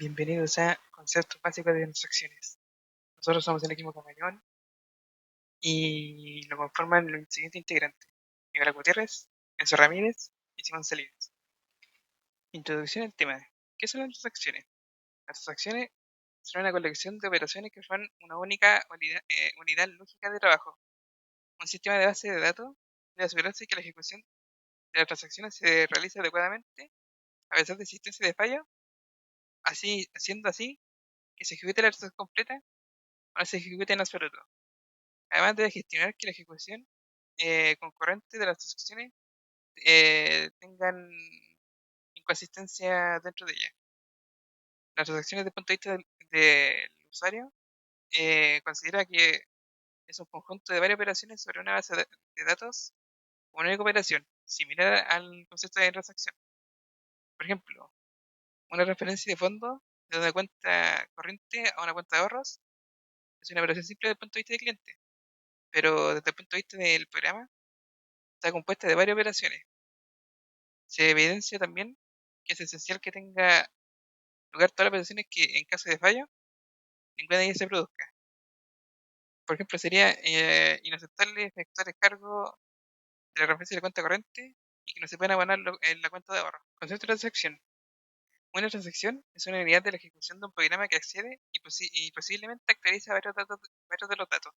Bienvenidos a Conceptos Básicos de Transacciones. Nosotros somos el equipo Camaleón y lo conforman los siguientes integrantes: Nicolás Gutiérrez, Enzo Ramírez y Simón Salinas. Introducción al tema. ¿Qué son las transacciones? Las transacciones son una colección de operaciones que forman una única unidad lógica de trabajo. Un sistema de base de datos debe asegurarse que la ejecución de las transacciones se realice adecuadamente a pesar de existencia de fallos, siendo así que se ejecute la transacción completa o no se ejecute en absoluto. Además debe gestionar que la ejecución concurrente de las transacciones tengan inconsistencia dentro de ella. Las transacciones desde el punto de vista del usuario considera que es un conjunto de varias operaciones sobre una base de datos o una única operación, similar al concepto de transacción. Por ejemplo, una transferencia de fondos de una cuenta corriente a una cuenta de ahorros es una operación simple desde el punto de vista del cliente, pero desde el punto de vista del programa está compuesta de varias operaciones. Se evidencia también que es esencial que tenga lugar todas las operaciones que, en caso de fallo, ninguna de ellas se produzca. Por ejemplo, sería inaceptable efectuar descargo de la referencia de la cuenta corriente y que no se puedan abonar en la cuenta de ahorro. Concepto de transacción. Una transacción es una unidad de la ejecución de un programa que accede y posiblemente actualiza varios de los datos.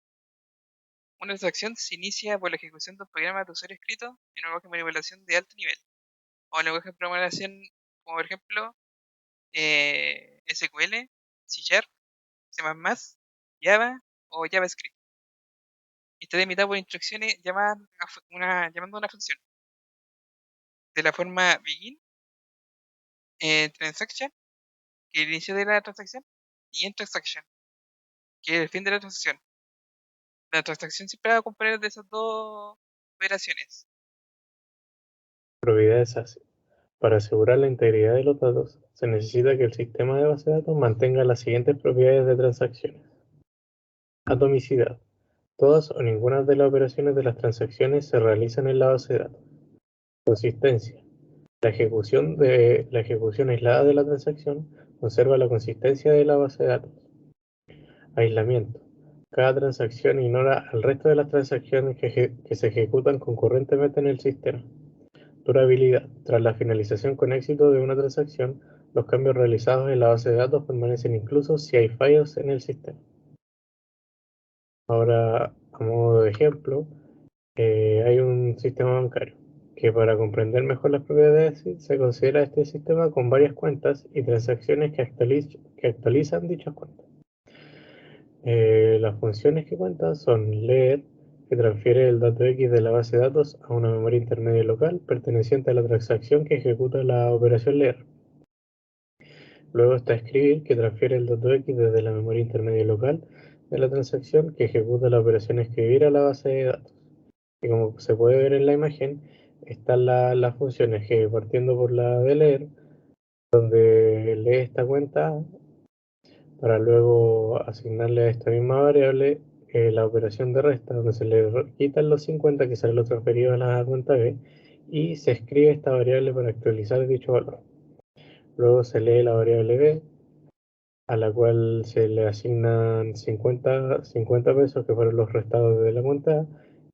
Una transacción se inicia por la ejecución de un programa de usuario escrito en un lenguaje de manipulación de alto nivel, o en lenguaje de programación como por ejemplo SQL, C Sharp, C++, Java o JavaScript. Y está delimitado por instrucciones llamando a una función. De la forma begin, transaction, que es el inicio de la transacción, y end transaction, que es el fin de la transacción. La transacción siempre va a componer de esas dos operaciones. Propiedades ACID. Para asegurar la integridad de los datos, se necesita que el sistema de base de datos mantenga las siguientes propiedades de transacciones. Atomicidad. Todas o ninguna de las operaciones de las transacciones se realizan en la base de datos. Consistencia. La ejecución aislada de la transacción conserva la consistencia de la base de datos. Aislamiento. Cada transacción ignora al resto de las transacciones que se ejecutan concurrentemente en el sistema. Durabilidad. Tras la finalización con éxito de una transacción, los cambios realizados en la base de datos permanecen incluso si hay fallos en el sistema. Ahora, a modo de ejemplo, hay un sistema bancario que para comprender mejor las propiedades se considera este sistema con varias cuentas y transacciones que actualizan dichas cuentas. Las funciones que cuentan son leer, que transfiere el dato X de la base de datos a una memoria intermedia local perteneciente a la transacción que ejecuta la operación leer. Luego está escribir, que transfiere el dato X desde la memoria intermedia local de la transacción que ejecuta la operación escribir a la base de datos. Y como se puede ver en la imagen, están las funciones que partiendo por la de leer, donde lee esta cuenta para luego asignarle a esta misma variable la operación de resta, donde se le quitan los 50 que serán los transferidos a la cuenta B y se escribe esta variable para actualizar dicho valor. Luego se lee la variable B, a la cual se le asignan 50 pesos que fueron los restados de la cuenta A,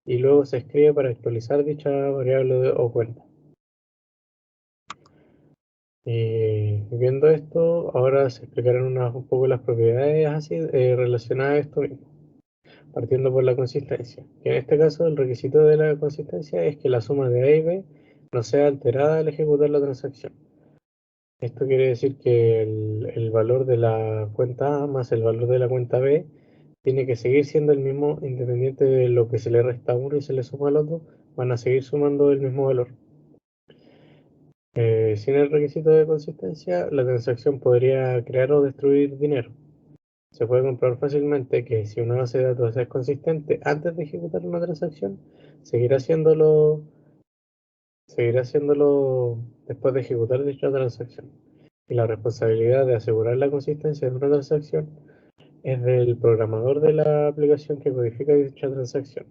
y luego se escribe para actualizar dicha variable o cuenta. Y viendo esto, ahora se explicarán un poco las propiedades así relacionadas a esto mismo, partiendo por la consistencia. Que en este caso el requisito de la consistencia es que la suma de A y B no sea alterada al ejecutar la transacción. Esto quiere decir que el valor de la cuenta A más el valor de la cuenta B tiene que seguir siendo el mismo independiente de lo que se le resta a uno y se le suma al otro, van a seguir sumando el mismo valor. Sin el requisito de consistencia, la transacción podría crear o destruir dinero. Se puede comprobar fácilmente que si una base de datos es consistente antes de ejecutar una transacción, seguirá haciéndolo después de ejecutar dicha transacción. Y la responsabilidad de asegurar la consistencia de una transacción es del programador de la aplicación que codifica dicha transacción.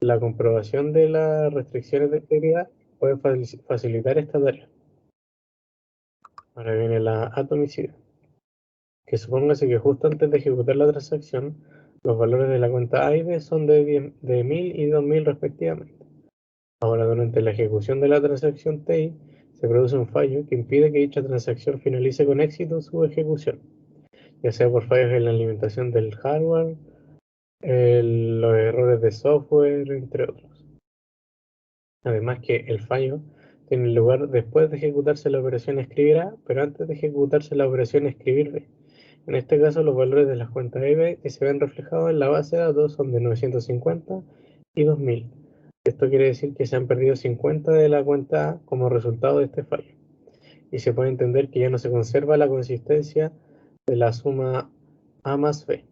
La comprobación de las restricciones de integridad puede facilitar esta tarea. Ahora viene la atomicidad, que supóngase que justo antes de ejecutar la transacción, los valores de la cuenta A y B son de 1000 y 2000 respectivamente. Ahora, durante la ejecución de la transacción TI, se produce un fallo que impide que dicha transacción finalice con éxito su ejecución, ya sea por fallos en la alimentación del hardware, los errores de software, entre otros. Además que el fallo tiene lugar después de ejecutarse la operación escribir A, pero antes de ejecutarse la operación escribir B. En este caso, los valores de las cuentas A y B que se ven reflejados en la base de datos son de 950 y 2000. Esto quiere decir que se han perdido 50 de la cuenta A como resultado de este fallo. Y se puede entender que ya no se conserva la consistencia de la suma A más B.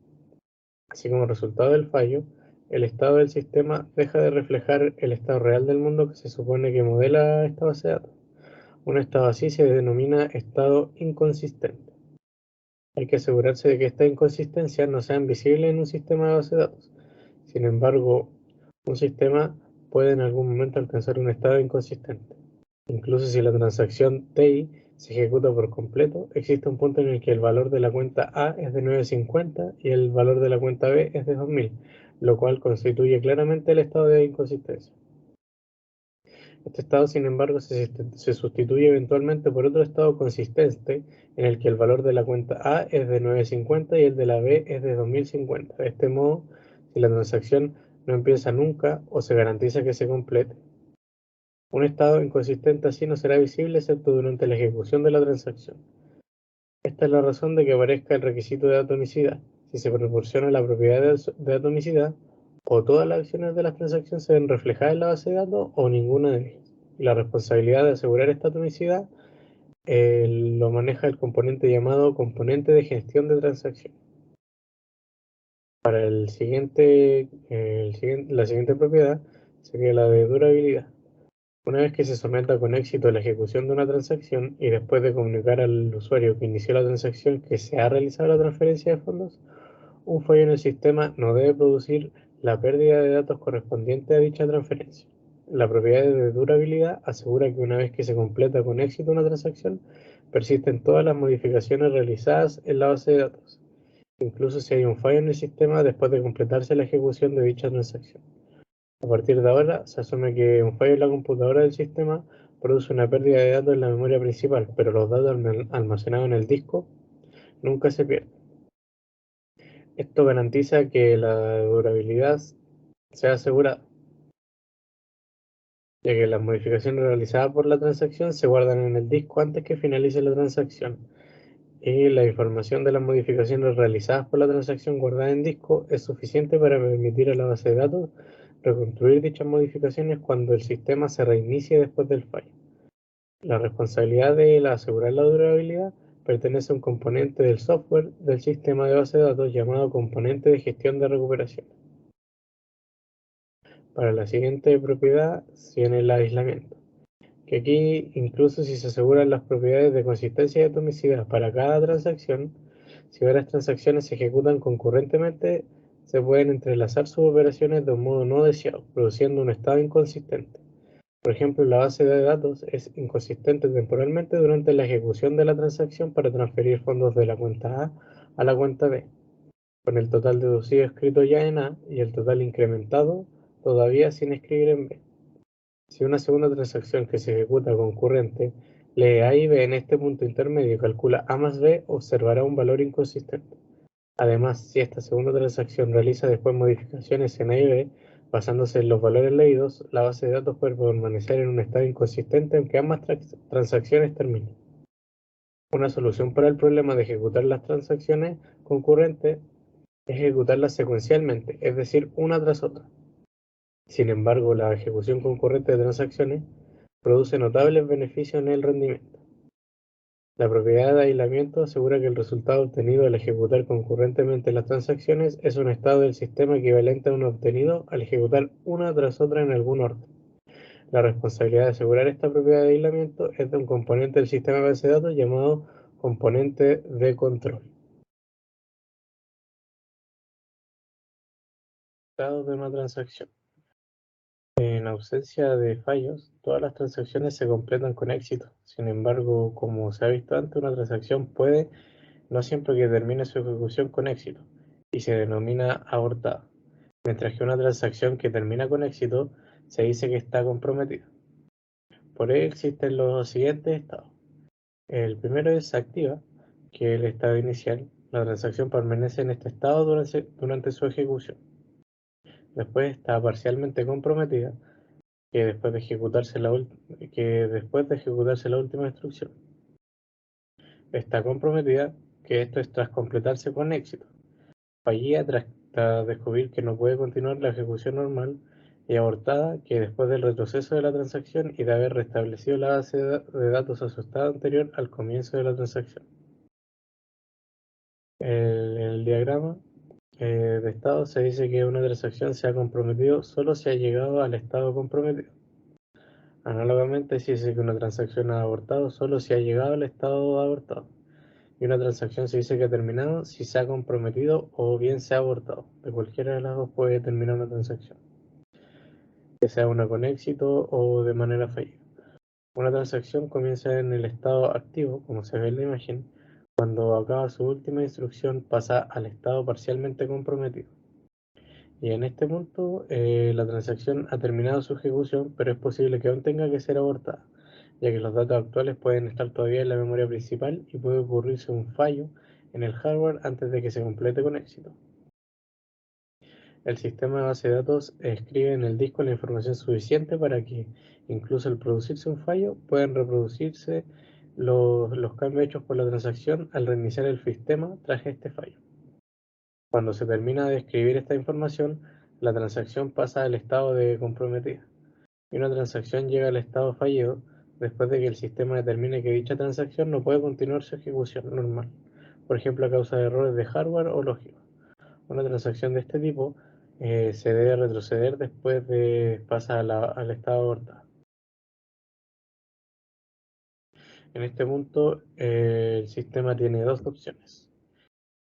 Así como resultado del fallo, el estado del sistema deja de reflejar el estado real del mundo que se supone que modela esta base de datos. Un estado así se denomina estado inconsistente. Hay que asegurarse de que estas inconsistencias no sean visibles en un sistema de base de datos. Sin embargo, un sistema puede en algún momento alcanzar un estado inconsistente. Incluso si la transacción TI se ejecuta por completo, existe un punto en el que el valor de la cuenta A es de 950 y el valor de la cuenta B es de 2000, lo cual constituye claramente el estado de inconsistencia. Este estado, sin embargo, se sustituye eventualmente por otro estado consistente en el que el valor de la cuenta A es de 950 y el de la B es de 2050. De este modo, si la transacción no empieza nunca o se garantiza que se complete, un estado inconsistente así no será visible excepto durante la ejecución de la transacción. Esta es la razón de que aparezca el requisito de atomicidad. Si se proporciona la propiedad de atomicidad, o todas las acciones de la transacción se ven reflejadas en la base de datos o ninguna de ellas. Y la responsabilidad de asegurar esta atomicidad lo maneja el componente llamado componente de gestión de transacción. Para la siguiente propiedad sería la de durabilidad. Una vez que se someta con éxito a la ejecución de una transacción y después de comunicar al usuario que inició la transacción que se ha realizado la transferencia de fondos, un fallo en el sistema no debe producir la pérdida de datos correspondiente a dicha transferencia. La propiedad de durabilidad asegura que una vez que se completa con éxito una transacción, persisten todas las modificaciones realizadas en la base de datos, incluso si hay un fallo en el sistema después de completarse la ejecución de dicha transacción. A partir de ahora, se asume que un fallo en la computadora del sistema produce una pérdida de datos en la memoria principal, pero los datos almacenados en el disco nunca se pierden. Esto garantiza que la durabilidad sea asegurada, ya que las modificaciones realizadas por la transacción se guardan en el disco antes que finalice la transacción, y la información de las modificaciones realizadas por la transacción guardada en disco es suficiente para permitir a la base de datos reconstruir dichas modificaciones cuando el sistema se reinicie después del fallo. La responsabilidad de asegurar la durabilidad pertenece a un componente del software del sistema de base de datos llamado componente de gestión de recuperación. Para la siguiente propiedad viene el aislamiento, que aquí incluso si se aseguran las propiedades de consistencia y atomicidad para cada transacción, si varias transacciones se ejecutan concurrentemente, se pueden entrelazar sus operaciones de un modo no deseado, produciendo un estado inconsistente. Por ejemplo, la base de datos es inconsistente temporalmente durante la ejecución de la transacción para transferir fondos de la cuenta A a la cuenta B, con el total deducido escrito ya en A y el total incrementado todavía sin escribir en B. Si una segunda transacción que se ejecuta concurrente lee A y B en este punto intermedio y calcula A más B, observará un valor inconsistente. Además, si esta segunda transacción realiza después modificaciones en A y B, basándose en los valores leídos, la base de datos puede permanecer en un estado inconsistente aunque ambas transacciones terminen. Una solución para el problema de ejecutar las transacciones concurrentes es ejecutarlas secuencialmente, es decir, una tras otra. Sin embargo, la ejecución concurrente de transacciones produce notables beneficios en el rendimiento. La propiedad de aislamiento asegura que el resultado obtenido al ejecutar concurrentemente las transacciones es un estado del sistema equivalente a uno obtenido al ejecutar una tras otra en algún orden. La responsabilidad de asegurar esta propiedad de aislamiento es de un componente del sistema de base de datos llamado componente de control. Estado de una transacción. En ausencia de fallos, todas las transacciones se completan con éxito. Sin embargo, como se ha visto antes, una transacción puede no siempre que termine su ejecución con éxito y se denomina abortada, mientras que una transacción que termina con éxito se dice que está comprometida. Por ello existen los siguientes estados. El primero es activa, que es el estado inicial. La transacción permanece en este estado durante su ejecución. Después está parcialmente comprometida, que después de ejecutarse la última instrucción. Está comprometida, que esto es tras completarse con éxito. Fallida tras descubrir que no puede continuar la ejecución normal. Y abortada, que después del retroceso de la transacción y de haber restablecido la base de datos a su estado anterior al comienzo de la transacción. El diagrama de estado se dice que una transacción se ha comprometido solo si ha llegado al estado comprometido. Análogamente, se dice que una transacción ha abortado solo si ha llegado al estado abortado. Y una transacción se dice que ha terminado si se ha comprometido o bien se ha abortado. De cualquiera de las dos puede terminar una transacción, que sea una con éxito o de manera fallida. Una transacción comienza en el estado activo, como se ve en la imagen. Cuando acaba su última instrucción pasa al estado parcialmente comprometido. Y en este punto la transacción ha terminado su ejecución, pero es posible que aún tenga que ser abortada, ya que los datos actuales pueden estar todavía en la memoria principal y puede ocurrirse un fallo en el hardware antes de que se complete con éxito. El sistema de base de datos escribe en el disco la información suficiente para que, incluso al producirse un fallo, puedan reproducirse los cambios hechos por la transacción al reiniciar el sistema tras este fallo. Cuando se termina de escribir esta información, la transacción pasa al estado de comprometida, y una transacción llega al estado fallido después de que el sistema determine que dicha transacción no puede continuar su ejecución normal, por ejemplo a causa de errores de hardware o lógica. Una transacción de este tipo se debe retroceder después de pasar al estado abortado. En este punto, el sistema tiene dos opciones,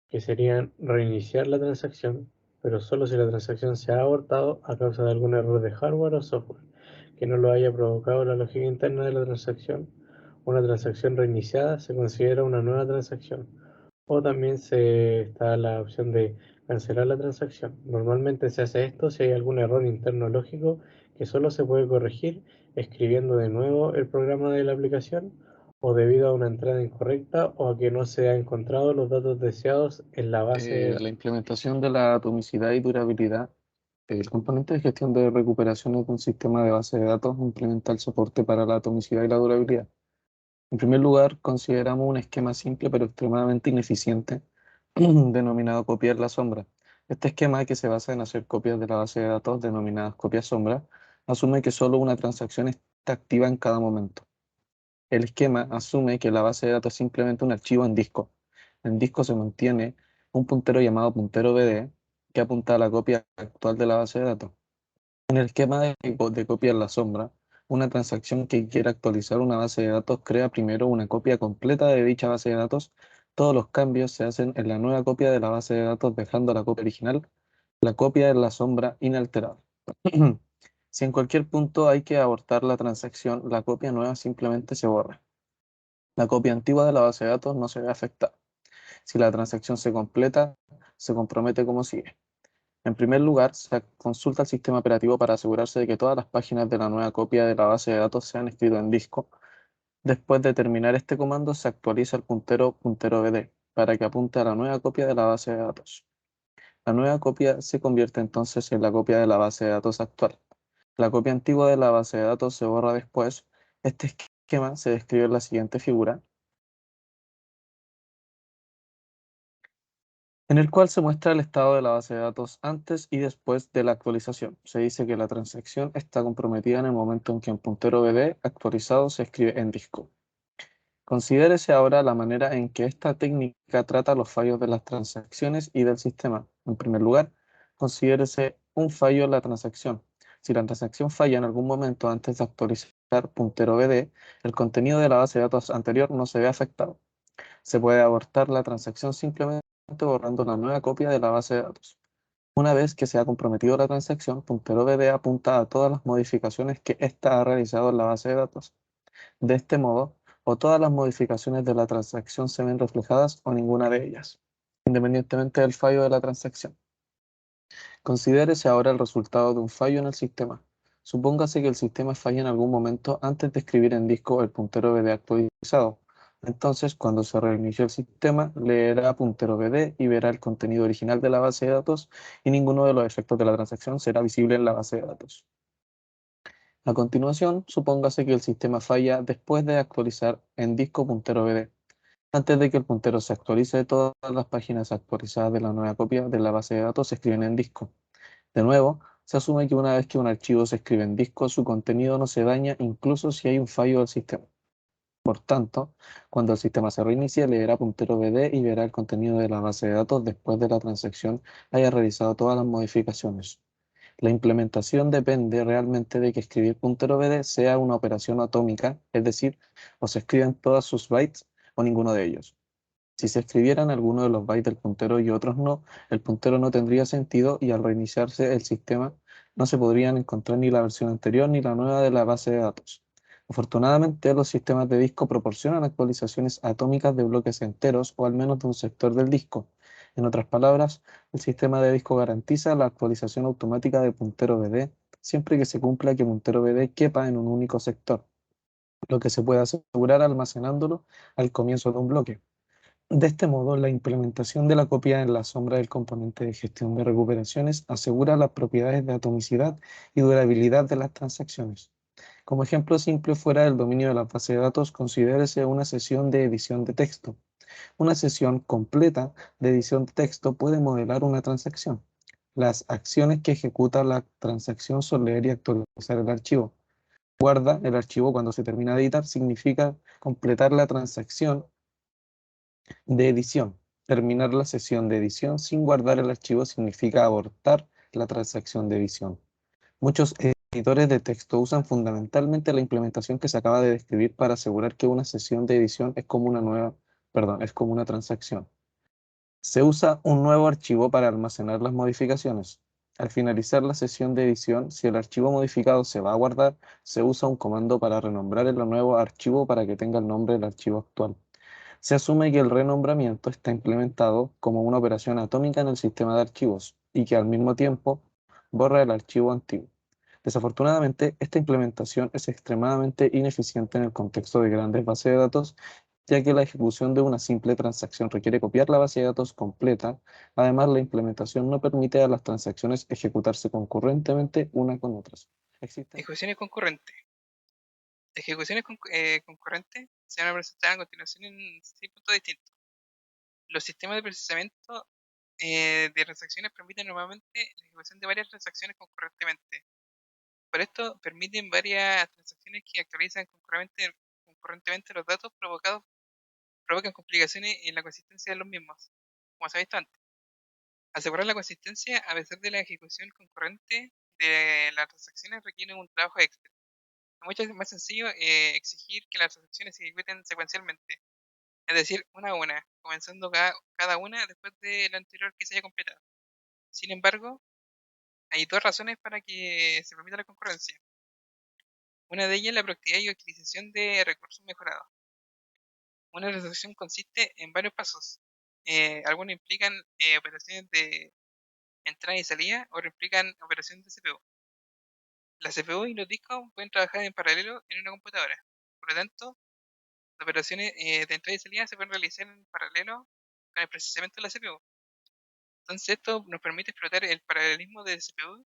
que serían reiniciar la transacción, pero solo si la transacción se ha abortado a causa de algún error de hardware o software que no lo haya provocado la lógica interna de la transacción. Una transacción reiniciada se considera una nueva transacción, o también se está la opción de cancelar la transacción. Normalmente se hace esto si hay algún error interno lógico que solo se puede corregir escribiendo de nuevo el programa de la aplicación, o debido a una entrada incorrecta o a que no se han encontrado los datos deseados en la base de La datos. implementación de la atomicidad y durabilidad. El componente de gestión de recuperaciones de un sistema de base de datos implementa el soporte para la atomicidad y la durabilidad. En primer lugar, consideramos un esquema simple pero extremadamente ineficiente, denominado copiar la sombra. Este esquema, que se basa en hacer copias de la base de datos denominadas copias sombra, asume que solo una transacción está activa en cada momento. El esquema asume que la base de datos es simplemente un archivo en disco. En disco se mantiene un puntero llamado puntero BD, que apunta a la copia actual de la base de datos. En el esquema de copia en la sombra, una transacción que quiera actualizar una base de datos crea primero una copia completa de dicha base de datos. Todos los cambios se hacen en la nueva copia de la base de datos, dejando la copia original, la copia en la sombra, inalterable. Si en cualquier punto hay que abortar la transacción, la copia nueva simplemente se borra. La copia antigua de la base de datos no se ve afectada. Si la transacción se completa, se compromete como sigue. En primer lugar, se consulta el sistema operativo para asegurarse de que todas las páginas de la nueva copia de la base de datos sean escritas en disco. Después de terminar este comando, se actualiza el puntero BD para que apunte a la nueva copia de la base de datos. La nueva copia se convierte entonces en la copia de la base de datos actual. La copia antigua de la base de datos se borra después. Este esquema se describe en la siguiente figura, en el cual se muestra el estado de la base de datos antes y después de la actualización. Se dice que la transacción está comprometida en el momento en que un puntero BD actualizado se escribe en disco. Considérese ahora la manera en que esta técnica trata los fallos de las transacciones y del sistema. En primer lugar, considérese un fallo en la transacción. Si la transacción falla en algún momento antes de actualizar puntero BD, el contenido de la base de datos anterior no se ve afectado. Se puede abortar la transacción simplemente borrando una nueva copia de la base de datos. Una vez que se ha comprometido la transacción, puntero BD apunta a todas las modificaciones que ésta ha realizado en la base de datos. De este modo, o todas las modificaciones de la transacción se ven reflejadas o ninguna de ellas, independientemente del fallo de la transacción. Considérese ahora el resultado de un fallo en el sistema. Supóngase que el sistema falla en algún momento antes de escribir en disco el puntero BD actualizado. Entonces, cuando se reinicie el sistema, leerá puntero BD y verá el contenido original de la base de datos y ninguno de los efectos de la transacción será visible en la base de datos. A continuación, supóngase que el sistema falla después de actualizar en disco puntero BD. Antes de que el puntero se actualice, todas las páginas actualizadas de la nueva copia de la base de datos se escriben en disco. De nuevo, se asume que una vez que un archivo se escribe en disco, su contenido no se daña incluso si hay un fallo del sistema. Por tanto, cuando el sistema se reinicie, leerá puntero BD y verá el contenido de la base de datos después de la transacción haya realizado todas las modificaciones. La implementación depende realmente de que escribir puntero BD sea una operación atómica, es decir, o se escriben todas sus bytes o ninguno de ellos. Si se escribieran algunos de los bytes del puntero y otros no, el puntero no tendría sentido y al reiniciarse el sistema no se podrían encontrar ni la versión anterior ni la nueva de la base de datos. Afortunadamente, los sistemas de disco proporcionan actualizaciones atómicas de bloques enteros o al menos de un sector del disco. En otras palabras, el sistema de disco garantiza la actualización automática de puntero BD siempre que se cumpla que puntero BD quepa en un único sector, lo que se puede asegurar almacenándolo al comienzo de un bloque. De este modo, la implementación de la copia en la sombra del componente de gestión de recuperaciones asegura las propiedades de atomicidad y durabilidad de las transacciones. Como ejemplo simple fuera del dominio de la base de datos, considérese una sesión de edición de texto. Una sesión completa de edición de texto puede modelar una transacción. Las acciones que ejecuta la transacción son leer y actualizar el archivo. Guarda el archivo cuando se termina de editar significa completar la transacción de edición. Terminar la sesión de edición sin guardar el archivo significa abortar la transacción de edición. Muchos editores de texto usan fundamentalmente la implementación que se acaba de describir para asegurar que una sesión de edición es como es como una transacción. Se usa un nuevo archivo para almacenar las modificaciones. Al finalizar la sesión de edición, si el archivo modificado se va a guardar, se usa un comando para renombrar el nuevo archivo para que tenga el nombre del archivo actual. Se asume que el renombramiento está implementado como una operación atómica en el sistema de archivos y que al mismo tiempo borra el archivo antiguo. Desafortunadamente, esta implementación es extremadamente ineficiente en el contexto de grandes bases de datos, ya que la ejecución de una simple transacción requiere copiar la base de datos completa. Además, la implementación no permite a las transacciones ejecutarse concurrentemente una con otras. Existen Ejecuciones concurrentes. Concurrentes se van a presentar a continuación en 6 puntos distintos. Los sistemas de procesamiento de transacciones permiten normalmente la ejecución de varias transacciones concurrentemente. Por esto, permiten varias transacciones que actualizan concurrentemente los datos provocan complicaciones en la consistencia de los mismos, como se ha visto antes. Asegurar la consistencia a pesar de la ejecución concurrente de las transacciones requiere un trabajo extra. Es mucho más sencillo exigir que las transacciones se ejecuten secuencialmente, es decir, una a una, comenzando cada una después de la anterior que se haya completado. Sin embargo, hay dos razones para que se permita la concurrencia. Una de ellas es la productividad y utilización de recursos mejorados. Una transacción consiste en varios pasos. Algunos implican operaciones de entrada y salida, otros implican operaciones de CPU. La CPU y los discos pueden trabajar en paralelo en una computadora. Por lo tanto, las operaciones de entrada y salida se pueden realizar en paralelo con el procesamiento de la CPU. Entonces esto nos permite explotar el paralelismo del CPU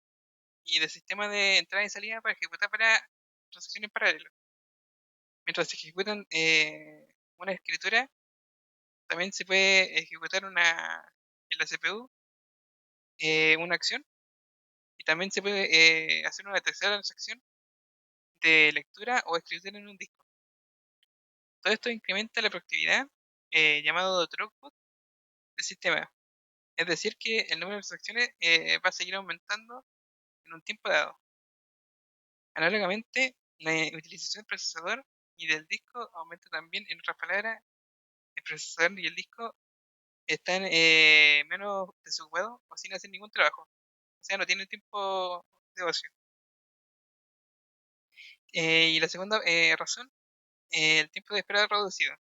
y del sistema de entrada y salida para ejecutar varias transacciones en paralelo. Mientras se ejecutan una escritura, también se puede ejecutar en la CPU una acción y también se puede hacer una tercera transacción de lectura o escritura en un disco. Todo esto incrementa la productividad, llamado throughput, del sistema. Es decir, que el número de transacciones va a seguir aumentando en un tiempo dado. Análogamente, la utilización del procesador y del disco aumenta también. En otras palabras, el procesador y el disco están menos desocupados o sin hacer ningún trabajo. o sea, no tienen tiempo de ocio. Y la segunda razón, el tiempo de espera reducido.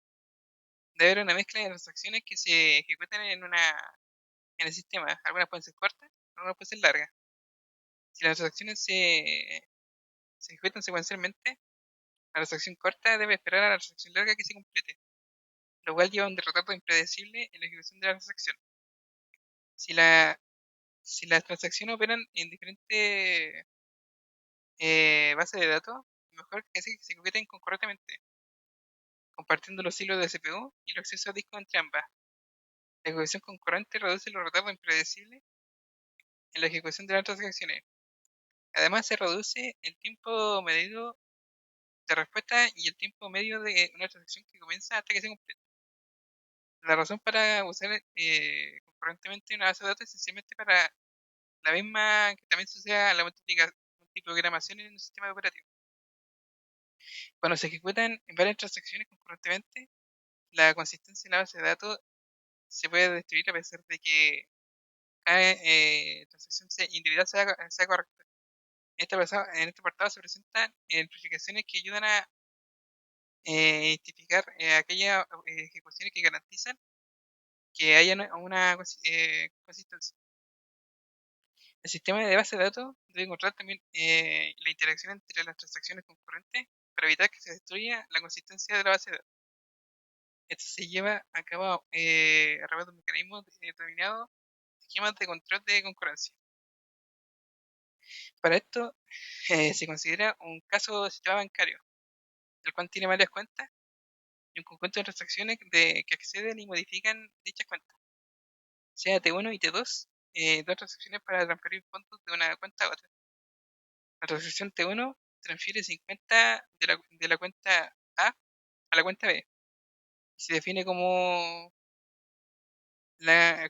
Debe haber una mezcla de transacciones que se ejecutan en el sistema. Algunas pueden ser cortas, algunas pueden ser largas. Si las transacciones se ejecutan secuencialmente, la transacción corta debe esperar a la transacción larga que se complete, lo cual lleva a un retardo impredecible en la ejecución de la transacción. Si, la, si las transacciones operan en diferentes bases de datos, mejor que se ejecuten concurrentemente, compartiendo los hilos de CPU y los accesos a discos entre ambas. La ejecución concurrente reduce los retardos impredecibles en la ejecución de las transacciones. Además, se reduce el tiempo medido de respuesta y el tiempo medio de una transacción que comienza hasta que se completa. La razón para usar concurrentemente una base de datos es esencialmente para la misma que también suceda la multiprogramación en un sistema operativo. Cuando se ejecutan en varias transacciones concurrentemente, la consistencia en la base de datos se puede destruir a pesar de que cada transacción individual sea correcta. En este apartado se presentan amplificaciones que ayudan a identificar aquellas ejecuciones que garantizan que haya una consistencia. El sistema de base de datos debe encontrar también la interacción entre las transacciones concurrentes para evitar que se destruya la consistencia de la base de datos. Esto se lleva a cabo a través de un mecanismo determinado esquemas de control de concurrencia. Para esto se considera un caso de sistema bancario, el cual tiene varias cuentas y un conjunto de transacciones que acceden y modifican dichas cuentas, sea T1 y T2, dos transacciones para transferir fondos de una cuenta a otra. La transacción T1 transfiere 50 de la cuenta A la cuenta B. Se define como la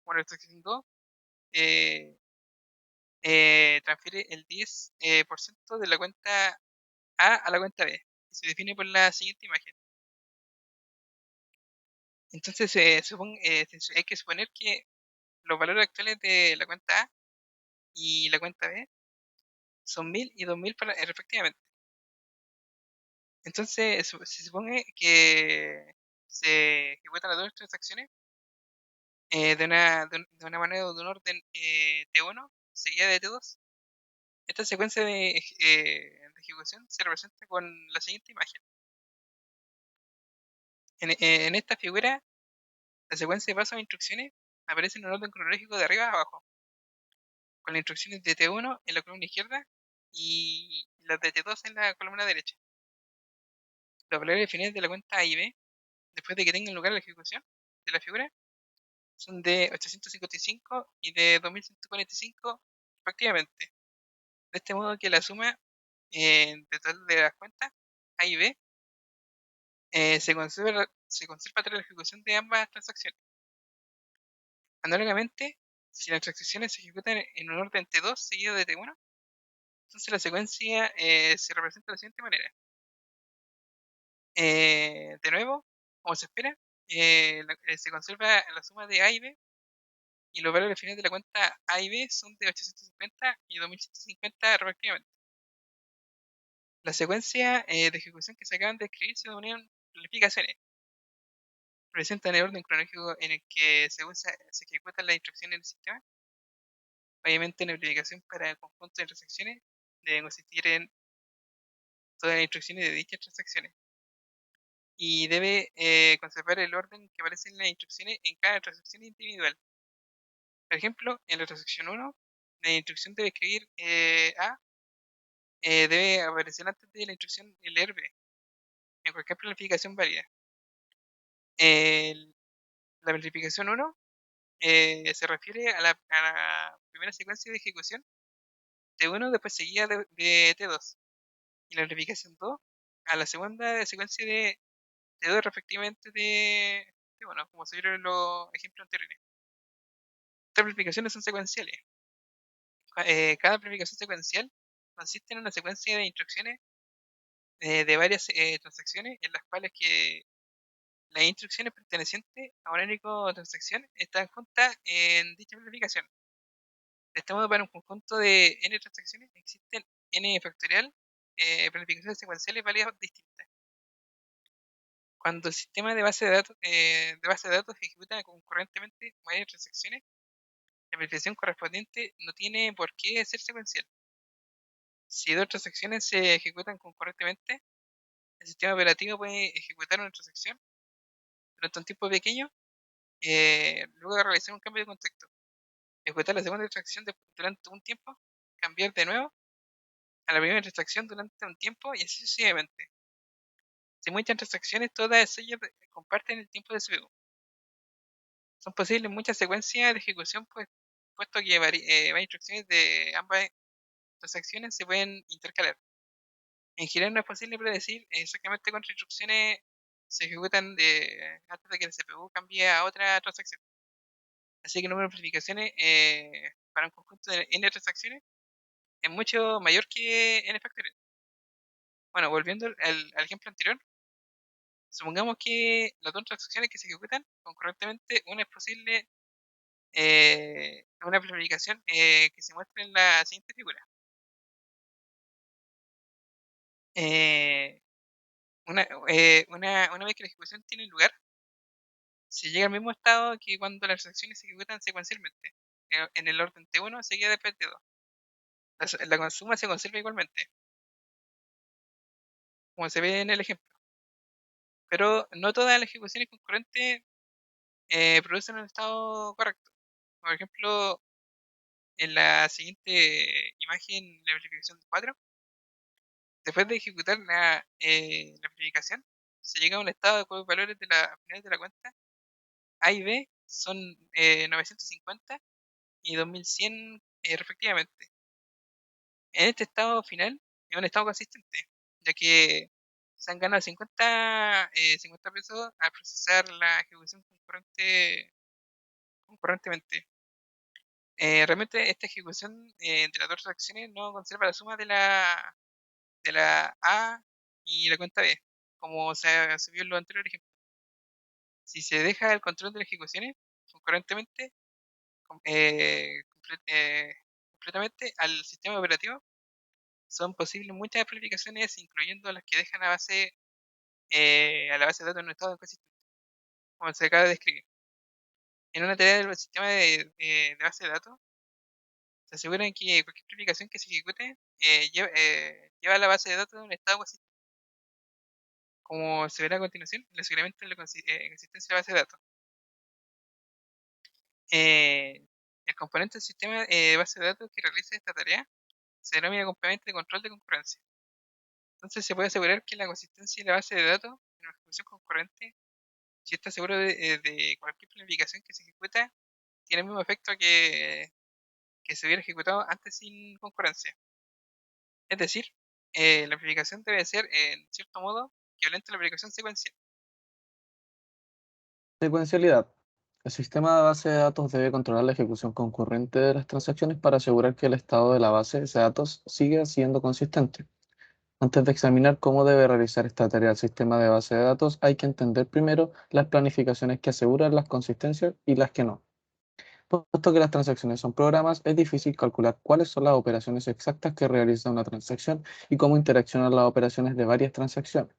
transacción 2 eh, transfiere el 10% de la cuenta A la cuenta B. Se define por la siguiente imagen. Entonces hay que suponer que los valores actuales de la cuenta A y la cuenta B son 1000 y 2000 respectivamente. Entonces se supone que se ejecutan las dos transacciones de una manera de un orden T1 seguida de T2. Esta secuencia de ejecución se representa con la siguiente imagen. En esta figura, la secuencia de pasos de instrucciones aparece en un orden cronológico de arriba a abajo, con las instrucciones de T1 en la columna izquierda y las de T2 en la columna derecha. Los valores finales de la cuenta A y B, después de que tengan lugar la ejecución de la figura, son de 855 y de 2145 respectivamente. De este modo que la suma de total de las cuentas A y B se conserva tras la ejecución de ambas transacciones. Análogamente, si las transacciones se ejecutan en un orden T2 seguido de T1, entonces la secuencia se representa de la siguiente manera. De nuevo, como se espera, se conserva la suma de A y B y los valores finales de la cuenta A y B son de 850 y 2150 respectivamente. La secuencia de ejecución que se acaban de escribir se denominan planificaciones. Presentan el orden cronológico en el que se ejecutan las instrucciones del sistema. Obviamente, la planificación para el conjunto de transacciones debe consistir en todas las instrucciones de dichas transacciones y debe conservar el orden que aparece en las instrucciones en cada transacción individual. Por ejemplo, en la transacción 1, la instrucción debe escribir A debe aparecer antes de la instrucción leer B, en cualquier planificación válida. La planificación 1 se refiere a la primera secuencia de ejecución T1 después seguida de T2 y la planificación 2 a la segunda secuencia de T2 respectivamente de T1, como se vieron en los ejemplos anteriores. Estas planificaciones son secuenciales. Cada planificación secuencial consiste en una secuencia de instrucciones de varias transacciones en las cuales que las instrucciones pertenecientes a una única transacción están juntas en dicha planificación. De este modo, para un conjunto de n transacciones existen n factorial planificaciones secuenciales válidas distintas. Cuando el sistema de base de datos ejecuta concurrentemente varias transacciones, la planificación correspondiente no tiene por qué ser secuencial. Si dos transacciones se ejecutan concurrentemente, el sistema operativo puede ejecutar una transacción durante un tiempo pequeño, luego de realizar un cambio de contexto, ejecutar la segunda transacción durante un tiempo, cambiar de nuevo a la primera transacción durante un tiempo y así sucesivamente. Si muchas transacciones, todas ellas comparten el tiempo de CPU. Son posibles muchas secuencias de ejecución, puesto que varias instrucciones de ambas transacciones se pueden intercalar. En general no es posible predecir exactamente cuántas instrucciones se ejecutan antes de que el CPU cambie a otra transacción. Así que el número de amplificaciones para un conjunto de n transacciones es mucho mayor que n factorial. Bueno, volviendo al ejemplo anterior, supongamos que las dos transacciones que se ejecutan concurrentemente, una es posible, una planificación que se muestra en la siguiente figura. Eh, una vez que la ejecución tiene lugar, se llega al mismo estado que cuando las transacciones se ejecutan secuencialmente, en el orden T1 seguida de T2. La consuma se conserva igualmente, como se ve en el ejemplo. Pero no todas las ejecuciones concurrentes producen un estado correcto. Por ejemplo, en la siguiente imagen, la verificación 4, después de ejecutar la verificación, se llega a un estado de cuyos valores de la final de la cuenta A y B son 950 y 2100 respectivamente. En este estado final es un estado consistente, ya que se han ganado 50 pesos al procesar la ejecución concurrentemente. Realmente esta ejecución de las dos transacciones no conserva la suma de la A y la cuenta B, como se vio en los anteriores ejemplos. Si se deja el control de las ejecuciones concurrentemente, completamente al sistema operativo, son posibles muchas planificaciones, incluyendo las que dejan a la base de datos en un estado inconsistente, como se acaba de describir. En una tarea del sistema de base de datos, se aseguran que cualquier planificación que se ejecute lleva a la base de datos en un estado consistente, como se verá a continuación, el aseguramiento de la consistencia de la base de datos. El componente del sistema de base de datos que realiza esta tarea se denomina componente de control de concurrencia. Entonces se puede asegurar que la consistencia de la base de datos en una ejecución concurrente, si está seguro de cualquier planificación que se ejecuta, tiene el mismo efecto que se hubiera ejecutado antes sin concurrencia. Es decir, la planificación debe ser, en cierto modo, equivalente a la planificación secuencial. Secuencialidad. El sistema de base de datos debe controlar la ejecución concurrente de las transacciones para asegurar que el estado de la base de datos siga siendo consistente. Antes de examinar cómo debe realizar esta tarea el sistema de base de datos, hay que entender primero las planificaciones que aseguran las consistencias y las que no. Puesto que las transacciones son programas, es difícil calcular cuáles son las operaciones exactas que realiza una transacción y cómo interaccionan las operaciones de varias transacciones.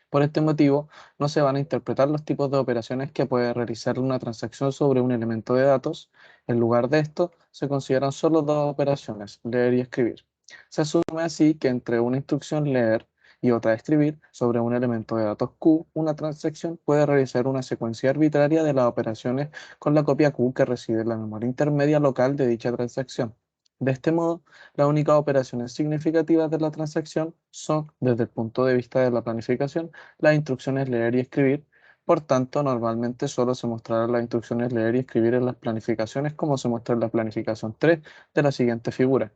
Por este motivo, no se van a interpretar los tipos de operaciones que puede realizar una transacción sobre un elemento de datos. En lugar de esto, se consideran solo dos operaciones, leer y escribir. Se asume así que entre una instrucción leer y otra escribir sobre un elemento de datos Q, una transacción puede realizar una secuencia arbitraria de las operaciones con la copia Q que reside en la memoria intermedia local de dicha transacción. De este modo, las únicas operaciones significativas de la transacción son, desde el punto de vista de la planificación, las instrucciones leer y escribir. Por tanto, normalmente solo se mostrarán las instrucciones leer y escribir en las planificaciones como se muestra en la planificación 3 de la siguiente figura.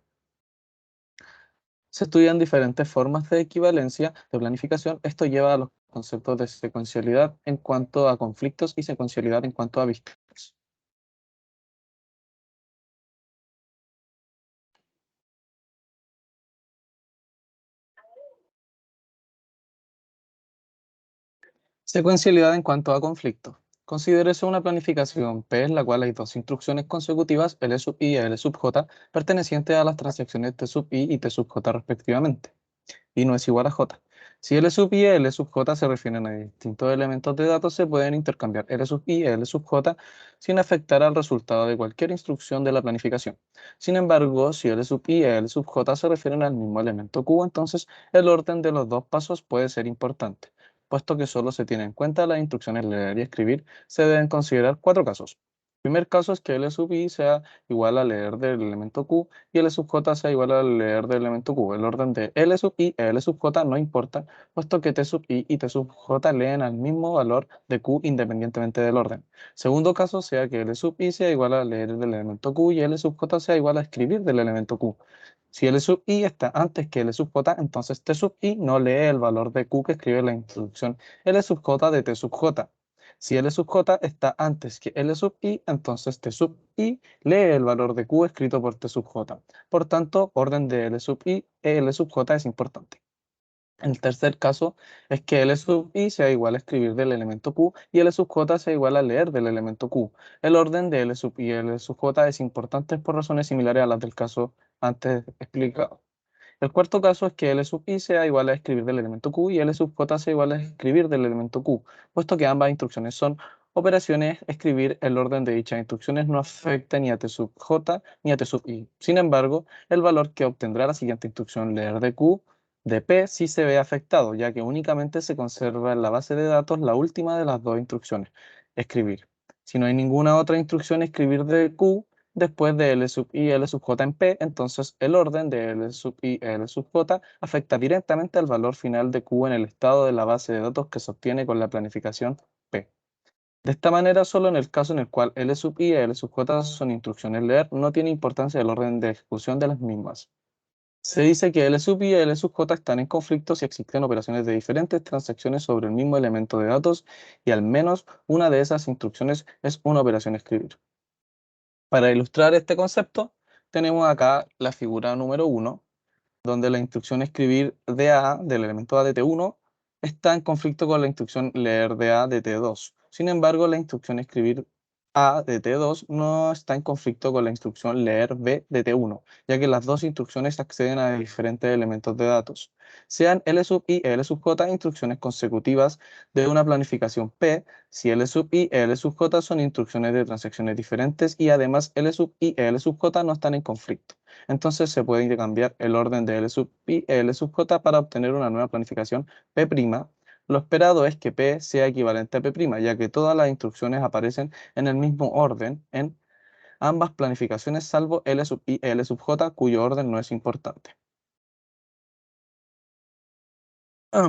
Se estudian diferentes formas de equivalencia de planificación. Esto lleva a los conceptos de secuencialidad en cuanto a conflictos y secuencialidad en cuanto a vistas. Secuencialidad en cuanto a conflicto. Considérese una planificación P en la cual hay dos instrucciones consecutivas, L sub i y L sub j, pertenecientes a las transacciones T sub i y T sub j respectivamente, y no es igual a j. Si L sub i y L sub j se refieren a distintos elementos de datos, se pueden intercambiar L sub i y L sub j sin afectar al resultado de cualquier instrucción de la planificación. Sin embargo, si L sub i y L sub j se refieren al mismo elemento Q, entonces el orden de los dos pasos puede ser importante. Puesto que solo se tienen en cuenta las instrucciones leer y escribir, se deben considerar cuatro casos. El primer caso es que L sub i sea igual a leer del elemento Q y L sub j sea igual al leer del elemento Q. El orden de L sub i e L sub j no importa, puesto que T sub i y T sub j leen al mismo valor de Q independientemente del orden. Segundo caso sea que L sub i sea igual a leer del elemento Q y L sub j sea igual a escribir del elemento Q. Si L sub i está antes que L sub j, entonces T sub i no lee el valor de Q que escribe la instrucción L sub j de T sub j. Si L sub j está antes que L sub i, entonces T sub i lee el valor de Q escrito por T sub j. Por tanto, orden de L sub i e L sub j es importante. El tercer caso es que L sub i sea igual a escribir del elemento Q y L sub j sea igual a leer del elemento Q. El orden de L sub i y L sub j es importante por razones similares a las del caso antes explicado. El cuarto caso es que L sub i sea igual a escribir del elemento Q y L sub j sea igual a escribir del elemento Q, puesto que ambas instrucciones son operaciones, escribir el orden de dichas instrucciones no afecta ni a T sub j ni a T sub i. Sin embargo, el valor que obtendrá la siguiente instrucción leer de Q de P sí se ve afectado, ya que únicamente se conserva en la base de datos la última de las dos instrucciones, escribir. Si no hay ninguna otra instrucción escribir de Q, después de L sub i y L sub j en P, entonces el orden de L sub i y L sub j afecta directamente al valor final de Q en el estado de la base de datos que se obtiene con la planificación P. De esta manera, solo en el caso en el cual L sub i y L sub j son instrucciones leer, no tiene importancia el orden de ejecución de las mismas. Se dice que L sub i y L sub j están en conflicto si existen operaciones de diferentes transacciones sobre el mismo elemento de datos y al menos una de esas instrucciones es una operación escribir. Para ilustrar este concepto, tenemos acá la figura número 1, donde la instrucción escribir de A del elemento A de T1 está en conflicto con la instrucción leer de A de T2. Sin embargo, la instrucción escribir A de T2 no está en conflicto con la instrucción leer B de T1, ya que las dos instrucciones acceden a diferentes elementos de datos. Sean L sub i y L sub j instrucciones consecutivas de una planificación P, si L sub i y L sub j son instrucciones de transacciones diferentes y además L sub i y L sub j no están en conflicto. Entonces se puede intercambiar el orden de L sub i y L sub j para obtener una nueva planificación P'. Lo esperado es que P sea equivalente a P', ya que todas las instrucciones aparecen en el mismo orden en ambas planificaciones, salvo L sub i y L sub j, cuyo orden no es importante.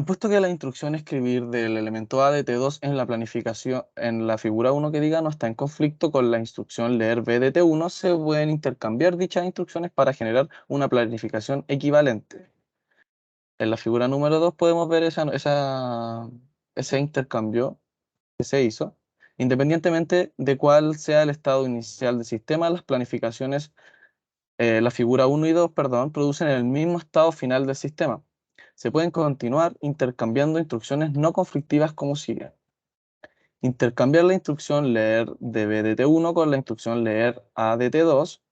Puesto que la instrucción escribir del elemento A de T2 en la planificación, en la figura 1 que diga, no está en conflicto con la instrucción leer B de T1, se pueden intercambiar dichas instrucciones para generar una planificación equivalente. En la figura número 2 podemos ver ese intercambio que se hizo. Independientemente de cuál sea el estado inicial del sistema, las planificaciones, la figura 1 y 2, perdón, producen el mismo estado final del sistema. Se pueden continuar intercambiando instrucciones no conflictivas como sigue. Intercambiar la instrucción leer de B de T1 con la instrucción leer A de T2.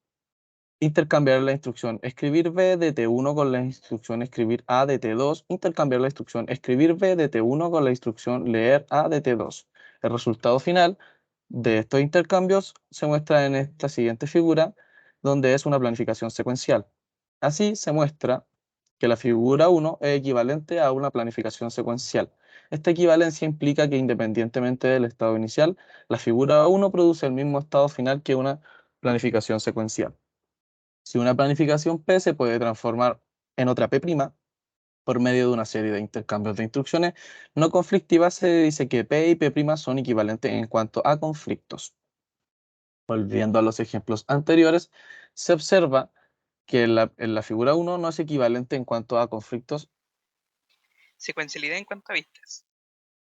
Intercambiar la instrucción escribir B de T1 con la instrucción escribir A de T2. Intercambiar la instrucción escribir B de T1 con la instrucción leer A de T2. El resultado final de estos intercambios se muestra en esta siguiente figura, donde es una planificación secuencial. Así se muestra que la figura 1 es equivalente a una planificación secuencial. Esta equivalencia implica que independientemente del estado inicial, la figura 1 produce el mismo estado final que una planificación secuencial. Si una planificación P se puede transformar en otra P' por medio de una serie de intercambios de instrucciones no conflictivas, se dice que P y P' son equivalentes en cuanto a conflictos. Volviendo a los ejemplos anteriores, se observa que en la figura 1 no es equivalente en cuanto a conflictos. Secuencialidad en cuanto a vistas.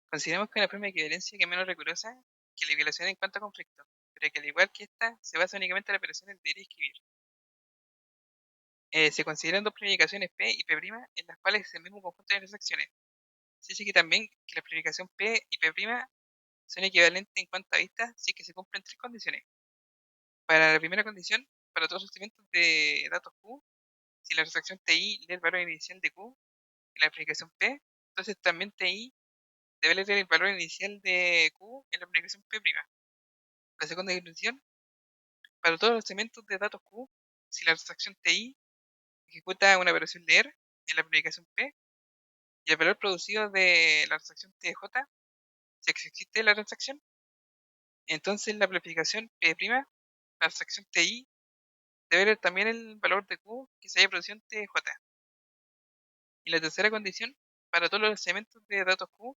Consideremos que una prueba de equivalencia que es menos rigurosa que la evaluación en cuanto a conflicto, pero que al igual que esta, se basa únicamente en la operación de leer y escribir. Se consideran dos planificaciones P y P' en las cuales es el mismo conjunto de transacciones. Se dice que también que la planificación P y P' son equivalentes en cuanto a vistas si es que se cumplen tres condiciones. Para la primera condición, para todos los segmentos de datos Q, si la transacción TI lee el valor inicial de Q en la aplicación P, entonces también TI debe leer el valor inicial de Q en la aplicación P'. La segunda condición, para todos los segmentos de datos Q, si la transacción TI ejecuta una operación leer en la aplicación P y el valor producido de la transacción TJ, si existe la transacción, entonces la aplicación P', la transacción TI, debe leer también el valor de Q que se haya producido en TJ. Y la tercera condición, para todos los segmentos de datos Q,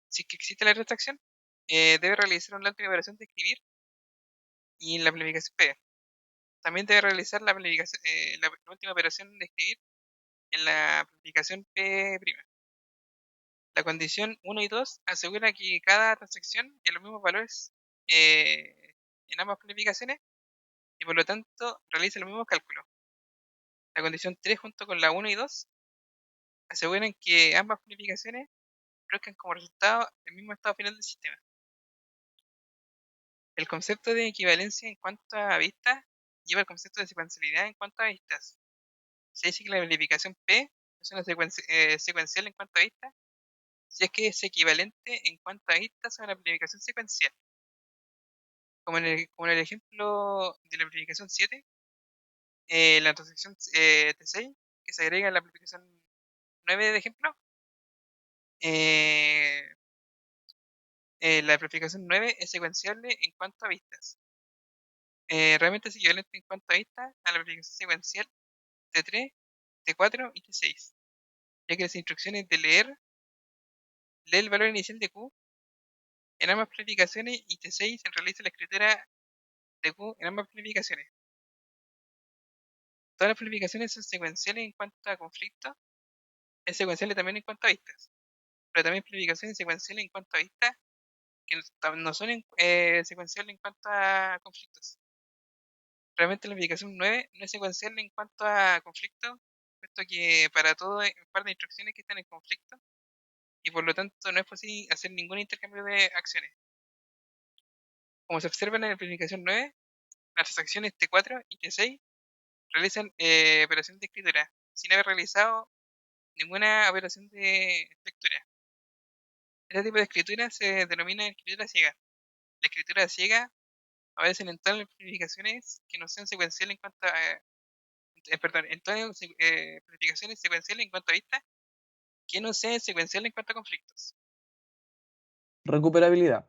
si es que existe la transacción, debe realizar una última operación de escribir y en la planificación P. También debe realizar la última operación de escribir en la planificación P'. La condición 1 y 2 asegura que cada transacción en los mismos valores en ambas planificaciones y por lo tanto realiza los mismos cálculos. La condición 3 junto con la 1 y 2 aseguran que ambas planificaciones produzcan como resultado el mismo estado final del sistema. El concepto de equivalencia en cuanto a vistas lleva el concepto de secuencialidad en cuanto a vistas. Se dice que la planificación P es una secuencial en cuanto a vistas si es que es equivalente en cuanto a vistas a una planificación secuencial. Como en el ejemplo de la planificación 7, la transacción T6 que se agrega en la planificación 9 de ejemplo, eh, la planificación 9 es secuenciable en cuanto a vistas. Realmente es equivalente en cuanto a vistas a la planificación secuencial T3, T4 y T6, ya que las instrucciones de lee el valor inicial de Q en ambas planificaciones y T6 realiza la escritura de Q en ambas planificaciones. Todas las planificaciones son secuenciales en cuanto a conflictos, es secuencial también en cuanto a vistas, pero también planificaciones secuenciales en cuanto a vistas que no son secuenciales en cuanto a conflictos. Realmente la planificación 9 no es secuencial en cuanto a conflictos, puesto que para todo hay un par de instrucciones que están en conflicto y por lo tanto no es posible hacer ningún intercambio de acciones. Como se observa en la planificación 9, las transacciones T4 y T6 realizan operaciones de escritura sin haber realizado ninguna operación de lectura. Este tipo de escritura se denomina escritura ciega. La escritura ciega aparece en todas las planificaciones que no sean secuenciales en cuanto a, perdón, en todas las planificaciones secuenciales en cuanto a vistas que no sean secuenciales en cuanto a conflictos. Recuperabilidad.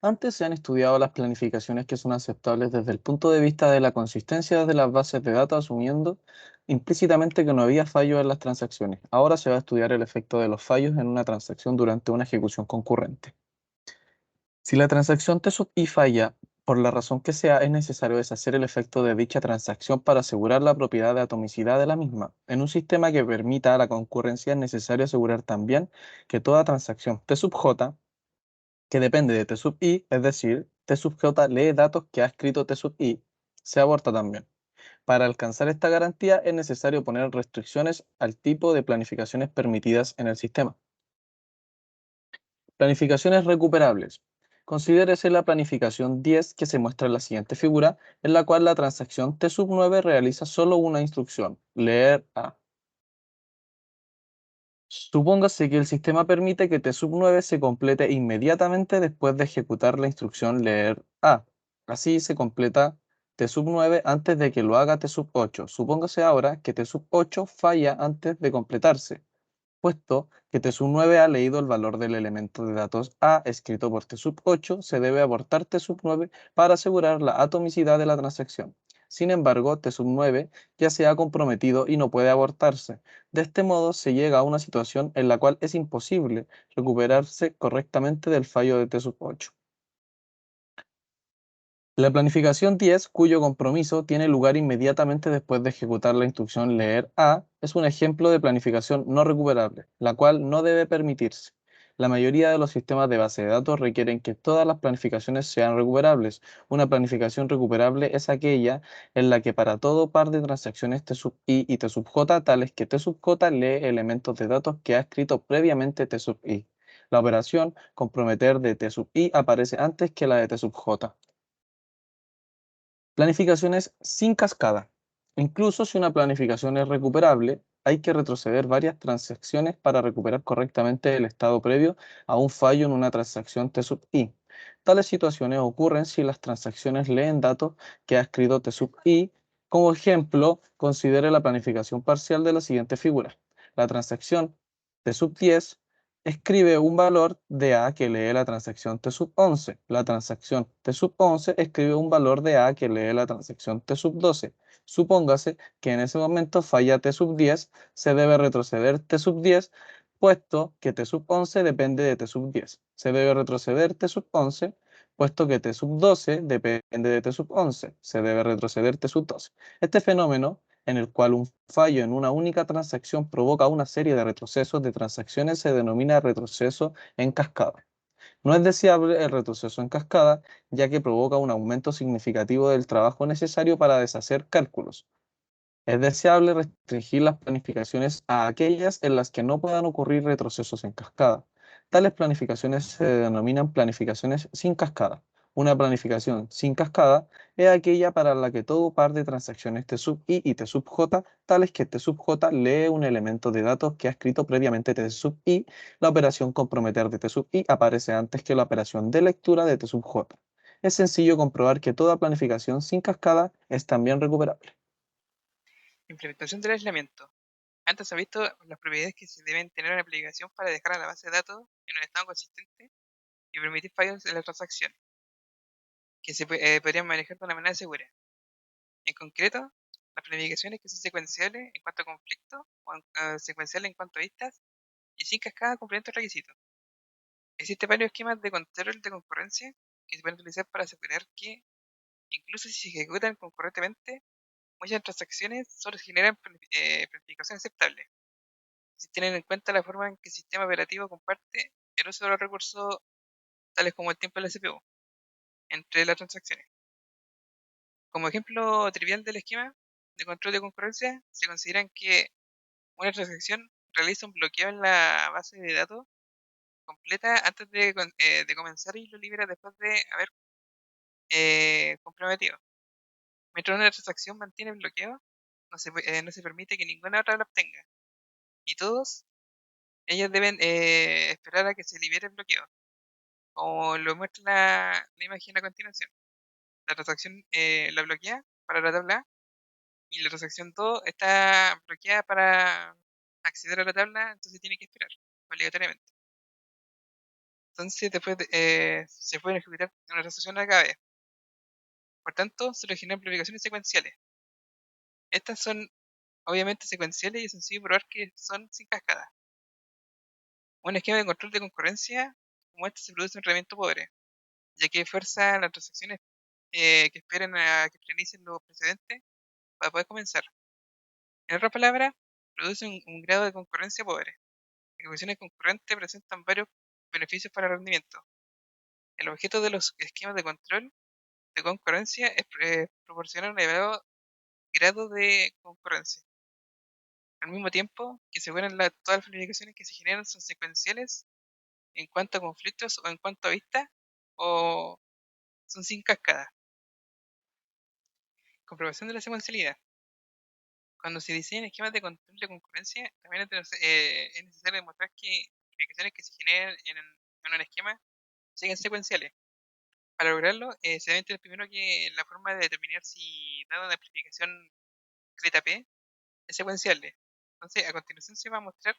Antes se han estudiado las planificaciones que son aceptables desde el punto de vista de la consistencia de las bases de datos, asumiendo implícitamente que no había fallos en las transacciones. Ahora se va a estudiar el efecto de los fallos en una transacción durante una ejecución concurrente. Si la transacción T sub i falla, por la razón que sea, es necesario deshacer el efecto de dicha transacción para asegurar la propiedad de atomicidad de la misma. En un sistema que permita la concurrencia es necesario asegurar también que toda transacción T sub j que depende de T sub i, es decir, T sub j lee datos que ha escrito T sub i, se aborta también. Para alcanzar esta garantía es necesario poner restricciones al tipo de planificaciones permitidas en el sistema. Planificaciones recuperables. Considérese la planificación 10 que se muestra en la siguiente figura, en la cual la transacción T sub 9 realiza solo una instrucción, leer A. Supóngase que el sistema permite que T sub 9 se complete inmediatamente después de ejecutar la instrucción leer A. Así se completa T sub 9 antes de que lo haga T sub 8. Supóngase ahora que T sub 8 falla antes de completarse, puesto que T sub 9 ha leído el valor del elemento de datos A escrito por T sub 8, se debe abortar T sub 9 para asegurar la atomicidad de la transacción. Sin embargo, T sub 9 ya se ha comprometido y no puede abortarse. De este modo se llega a una situación en la cual es imposible recuperarse correctamente del fallo de T sub 8. La planificación 10, cuyo compromiso tiene lugar inmediatamente después de ejecutar la instrucción leer A, es un ejemplo de planificación no recuperable, la cual no debe permitirse. La mayoría de los sistemas de base de datos requieren que todas las planificaciones sean recuperables. Una planificación recuperable es aquella en la que para todo par de transacciones T sub i y T sub j, tales que T sub j lee elementos de datos que ha escrito previamente T sub i. La operación comprometer de T sub I aparece antes que la de T sub J. Planificaciones sin cascada. Incluso si una planificación es recuperable, hay que retroceder varias transacciones para recuperar correctamente el estado previo a un fallo en una transacción T sub I. Tales situaciones ocurren si las transacciones leen datos que ha escrito T sub I. Como ejemplo, considere la planificación parcial de la siguiente figura. La transacción T sub 10 escribe un valor de A que lee la transacción T sub 11. La transacción T sub 11 escribe un valor de A que lee la transacción T sub 12. Supóngase que en ese momento falla T sub 10, se debe retroceder T sub 10, puesto que T sub 11 depende de T sub 10. Se debe retroceder T sub 11, puesto que T sub 12 depende de T sub 11. Se debe retroceder T sub 12. Este fenómeno en el cual un fallo en una única transacción provoca una serie de retrocesos de transacciones se denomina retroceso en cascada. No es deseable el retroceso en cascada, ya que provoca un aumento significativo del trabajo necesario para deshacer cálculos. Es deseable restringir las planificaciones a aquellas en las que no puedan ocurrir retrocesos en cascada. Tales planificaciones se denominan planificaciones sin cascada. Una planificación sin cascada es aquella para la que todo par de transacciones T sub I y T sub J, tales que T sub J lee un elemento de datos que ha escrito previamente T sub I. La operación comprometer de T sub I aparece antes que la operación de lectura de T sub J. Es sencillo comprobar que toda planificación sin cascada es también recuperable. Implementación del aislamiento. Antes se ha visto las propiedades que se deben tener en la aplicación para dejar a la base de datos en un estado consistente y permitir fallos en la transacción, que se podrían manejar de una manera segura. En concreto, las planificaciones que son secuenciales en cuanto a conflictos o secuenciales en cuanto a vistas y sin cascada cumplen estos requisitos. Existen varios esquemas de control de concurrencia que se pueden utilizar para asegurar que, incluso si se ejecutan concurrentemente, muchas transacciones solo generan planificaciones aceptables, si tienen en cuenta la forma en que el sistema operativo comparte el uso de los recursos tales como el tiempo de la CPU entre las transacciones. Como ejemplo trivial del esquema de control de concurrencia, se consideran que una transacción realiza un bloqueo en la base de datos completa antes de comenzar y lo libera después de haber comprometido. Mientras una transacción mantiene el bloqueo, no se permite que ninguna otra la obtenga. Y todos ellos deben esperar a que se libere el bloqueo, como lo muestra la imagen a continuación. La transacción la bloquea para la tabla A y la transacción 2 está bloqueada para acceder a la tabla, entonces tiene que esperar obligatoriamente. Entonces después se pueden ejecutar una transacción a cada vez. Por tanto, se originan amplificaciones secuenciales. Estas son obviamente secuenciales y es sencillo probar que son sin cascada. Un esquema de control de concurrencia como este se produce en un rendimiento pobre, ya que fuerza las transacciones que esperen a que finalicen los precedentes para poder comenzar. En otras palabras, produce un grado de concurrencia pobre. Las ecuaciones concurrentes presentan varios beneficios para el rendimiento. El objeto de los esquemas de control de concurrencia es proporcionar un elevado grado de concurrencia. Al mismo tiempo que todas las planificaciones que se generan son secuenciales en cuanto a conflictos o en cuanto a vistas o son sin cascada. Comprobación de la secuencialidad. Cuando se diseñan esquemas de control de concurrencia, también es necesario demostrar que planificaciones que se generen en un esquema siguen secuenciales. Para lograrlo, se debe entender primero que la forma de determinar si dada una planificación creta P es secuenciable. Entonces, a continuación se va a mostrar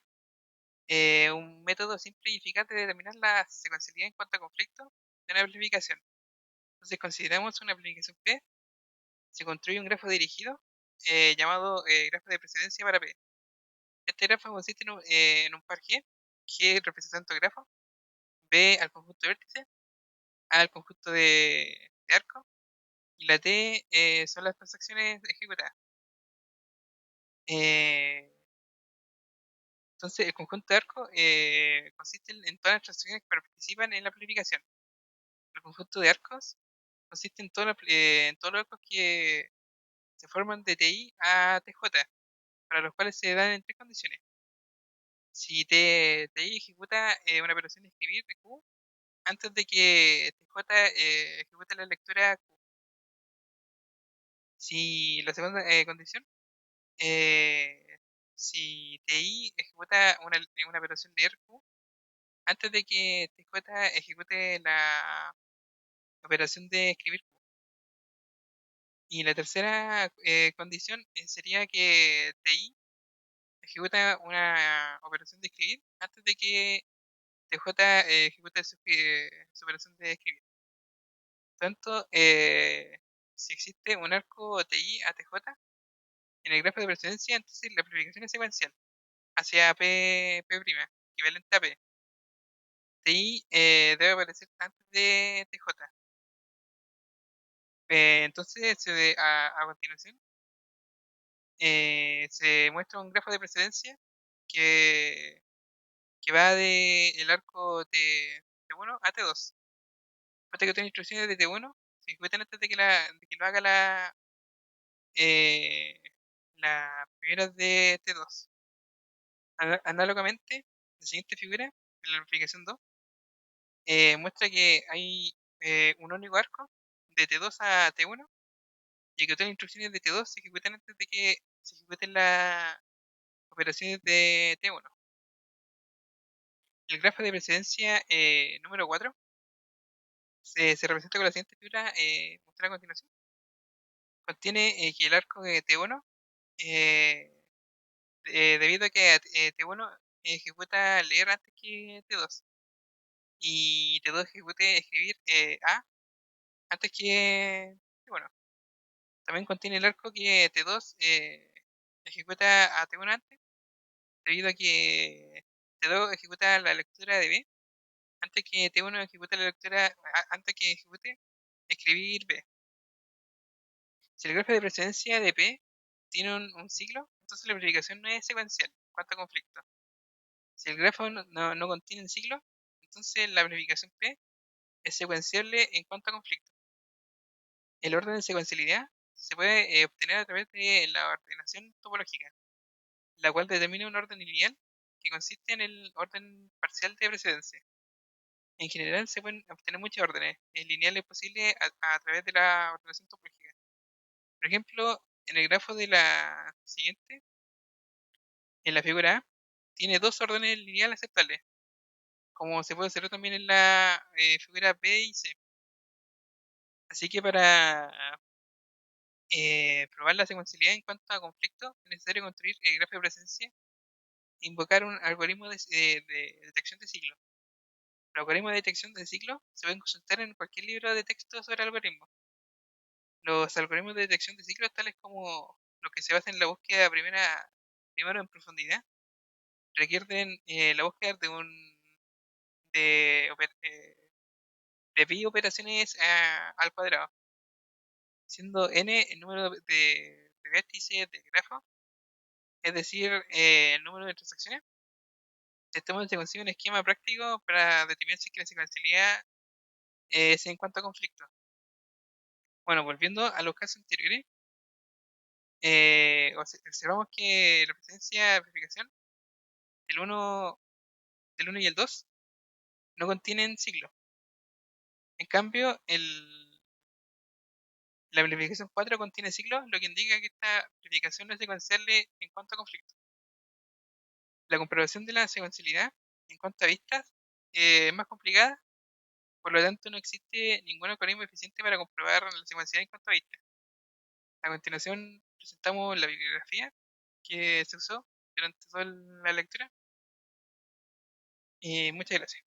un método simple y eficaz de determinar la secuencialidad en cuanto a conflicto de una planificación. Entonces, consideramos una planificación P, se construye un grafo dirigido llamado grafo de precedencia para P. Este grafo consiste en un par G, G representa el grafo, B al conjunto de vértices, A al conjunto de arcos, y la T son las transacciones ejecutadas. Eh, entonces, el conjunto de arcos consiste en todas las transacciones que participan en la planificación. El conjunto de arcos consiste en todos los arcos que se forman de TI a TJ, para los cuales se dan en tres condiciones. Si TI ejecuta una operación de escribir de Q antes de que TJ ejecute la lectura Q. Si la segunda condición, eh, si TI ejecuta una operación de Q antes de que TJ ejecute la operación de escribir Q. Y la tercera condición sería que TI ejecuta una operación de escribir antes de que TJ ejecute su operación de escribir. Tanto, si existe un arco TI a TJ en el grafo de precedencia, entonces la amplificación es secuencial hacia P', equivalente a P. TI debe aparecer antes de TJ. Entonces, a continuación, se muestra un grafo de precedencia que, que va de el arco de T1 a T2. Falta que tenga instrucciones de T1, se ejecutan antes de que lo haga eh, la primera de T2. Análogamente, la siguiente figura, en la aplicación 2, muestra que hay un único arco de T2 a T1 y que todas las instrucciones de T2 se ejecutan antes de que se ejecuten las operaciones de T1. El grafo de precedencia número 4 se representa con la siguiente figura mostrada a continuación. Contiene que el arco de T1, eh, debido a que T1 ejecuta leer antes que T2 y T2 ejecute escribir A antes que T1. También contiene el arco que T2 ejecuta a T1 antes, debido a que T2 ejecuta la lectura de B antes que T1 ejecute la lectura, antes que ejecute escribir B. Si el grafo de precedencia de P tiene un ciclo, entonces la verificación no es secuencial en cuanto a conflicto. Si el grafo no contiene un ciclo, entonces la verificación P es secuenciable en cuanto a conflicto. El orden de secuencialidad se puede obtener a través de la ordenación topológica, la cual determina un orden lineal que consiste en el orden parcial de precedencia. En general se pueden obtener muchos órdenes lineales posibles a través de la ordenación topológica. Por ejemplo, en el grafo de la siguiente, en la figura A, tiene dos órdenes lineales aceptables, como se puede observar también en la figura B y C. Así que para probar la secuencialidad en cuanto a conflicto, es necesario construir el grafo de presencia e invocar un algoritmo de detección de ciclo. Los algoritmos de detección de ciclo se pueden consultar en cualquier libro de texto sobre algoritmos. Los algoritmos de detección de ciclos, tales como los que se basan en la búsqueda primero en profundidad, requieren la búsqueda de, oper- eh, de pi operaciones al cuadrado, siendo n el número de vértices del grafo, es decir, el número de transacciones. De este modo se consigue un esquema práctico para determinar si la secuencialidad es en cuanto a conflicto. Bueno, volviendo a los casos anteriores, observamos que la presencia de verificación del 1, del 1 y el 2 no contienen ciclo. En cambio, la verificación 4 contiene ciclos, lo que indica que esta verificación no es secuenciable en cuanto a conflicto. La comprobación de la secuencialidad en cuanto a vistas es más complicada, por lo tanto no existe ningún algoritmo eficiente para comprobar la secuencialidad en cuanto a vistas. A continuación presentamos la bibliografía que se usó durante toda la lectura y muchas gracias.